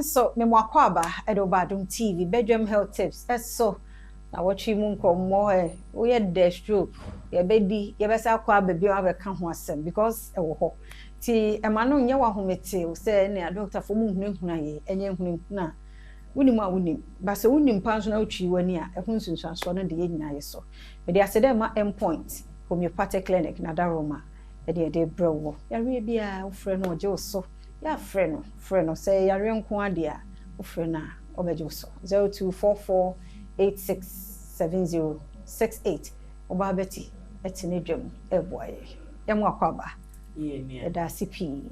so me mwakwaba edo Badwam TV Badwam health tips eso na watchi mu nkomo we ye destro ye bedi ye besa kwa bebi abeka ho asem because e wo ho ti e ma no nye wa homete se ne doctor fo mu hunhuna ye enye hunhuna wunimu a wunim ba se wunim panso na utwi wani a ehun sunsuanso no de ye nyina ye so me de asede ma endpoint homeopathic clinic na daroma e de brewo yare bia ofre no oje so ya freno say yare nko ade a ofre na obeje so 0244867068 oba beti etine dwam eboaye yemu akwaba ye da CP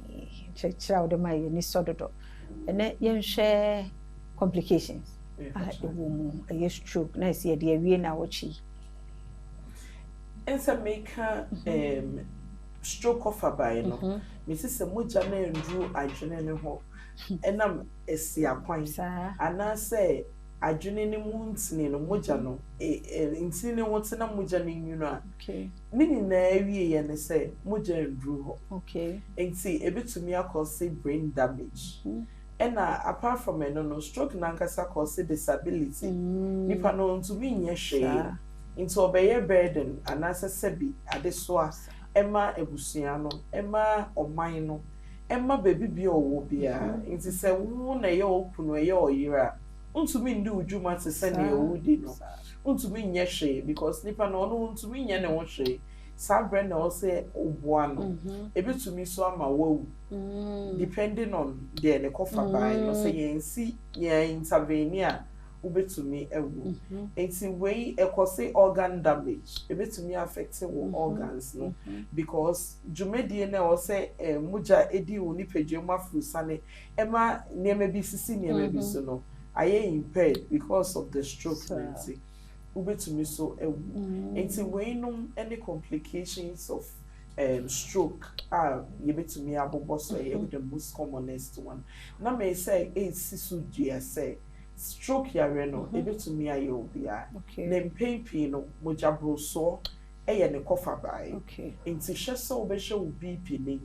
chechira ode mai ni sododo ene yenhwe complications ewomu a stroke na ese de awie na wochi ensa meka stroke of abai no me se moja na ndru adwene ne ho enam esi akwan ana se adwene ne mu ntine no moja no ntine ne wotena moja ne nwunu a nini na awie ye ne se moja ndru ho enti ebetumi akose brain damage ena apart from no stroke na nkasa cause disability nipa no ntumi nye hwe into obeye burden anasa sebi adesoa ema ebusua no ema oman no ema baby bi owo bia nti se wo na ye okunu ye oyira ntumi ndi ujuma te se na ye wudi no ntumi nye hwe because nipa no no ntumi nye ne wo hwe sabre na o se oboa no ebetumi so ama wawu depending on the cover by no say yensi ye intervene a ubetumi ewu enti we ekose organ damage ebetumi affect wo organs no because jumedie na o say muja edi oni pedwemu afusane ema niema bi sisi niema bi so no aye impaired because of the stroke enti ubetumi so ewu enti we no any complications of stroke yebetumi abobo so the most commonest one na me say sisu dia say stroke yare no ebetumi aye obia na mpempi no mojabro so eye ne kofa bai enti hwe so obehwe wo BP ne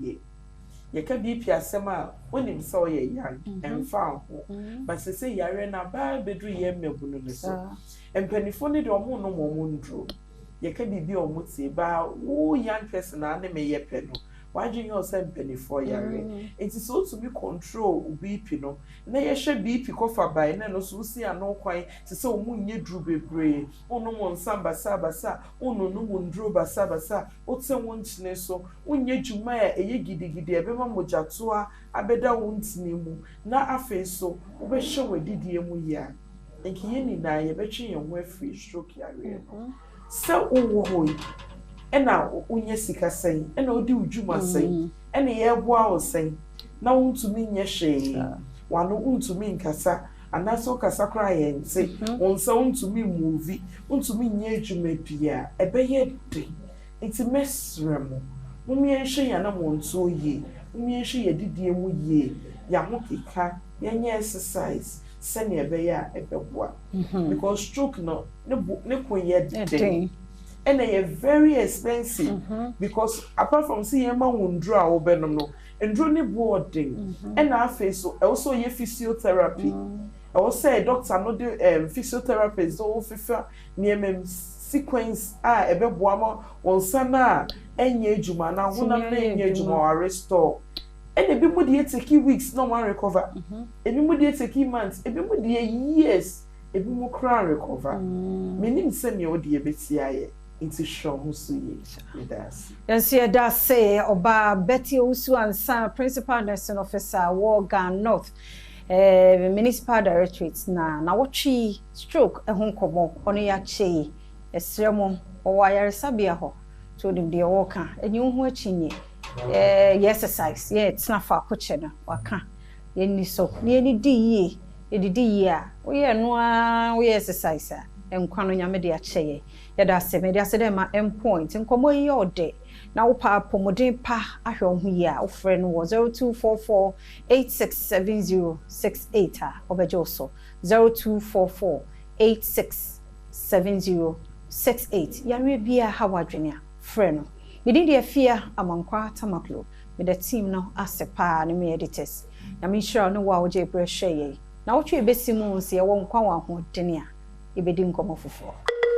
ye ka BP asema onim so ye yan emfa ho but say yare na ba bedru ye mmebunu ne so empanifo ne de omo no mo ndro ye ka bibi omuti ba wo young person na me ye pe no wajin yo say mpanifo yare enti so to me control BP no na ye hwe BP kofa bai na no so si ano kwan se se omu nye dru bebre onu mo nsamba sabasa onu no mo ndro basabasa ote won ntine so unye juma ya eye gidigidi ebema mojatoa abeda won ntine mu na afi so obehwe wadidie mu ya enkiye ni na ye betwe ye ho afri stroke yare so wo hoyi ena unye sika sen ena odi ujuma sen ena ye boa o sen na untumi nye hwe wano untumi nkasa anaso kasa kra ye nse onsa untumi movie untumi nye ejuma pia ebeye de iti mesremo mumie hwe ya na monto ye mumie hwe ye didie mu ye ya ho kika yenye exercise sene ebeya ebeboa because stroke no ne konye de and they are very expensive because apart from seeing a man wundro a obenom no ndro ne boarding and na face so also ye physiotherapy I will say doctor no do physiotherapist so fifa near sequence ebeboa ma wonsa na enye ejuma na honam na enye ejuma wa restore and ebi mu dey take weeks no one recover ebi mu dey take months ebi mu dey years ebi mu kran recover menim se me odi ebetia ye into show musu ye das yes ye da say oba Betty Usu ansa principal nursing officer Wargan North municipal directorate na watchi stroke ehun komo ono ya chei esremo owayare sabia ho so dem de woka enyi hu achinye exercise ye tnafa koche na waka ye ni so ye ni di ye a wo ye no a wo exercise a enkwano nyame de acheye ye da se me de ase de ma endpoint nkomo yi ode na wo pa pomodin pa ahwe ho yi a wo frɛ no 0244867068 a obejo so 0244867068 yare bia ha wadwene a frɛ no Midin de afia amankwa tamaklo with the team no asepa ne me editors na me sure no wa wo je pressure ye na wo twe besi mu nse ye wo nkwa wa ho dene a ebedi nkomo foforo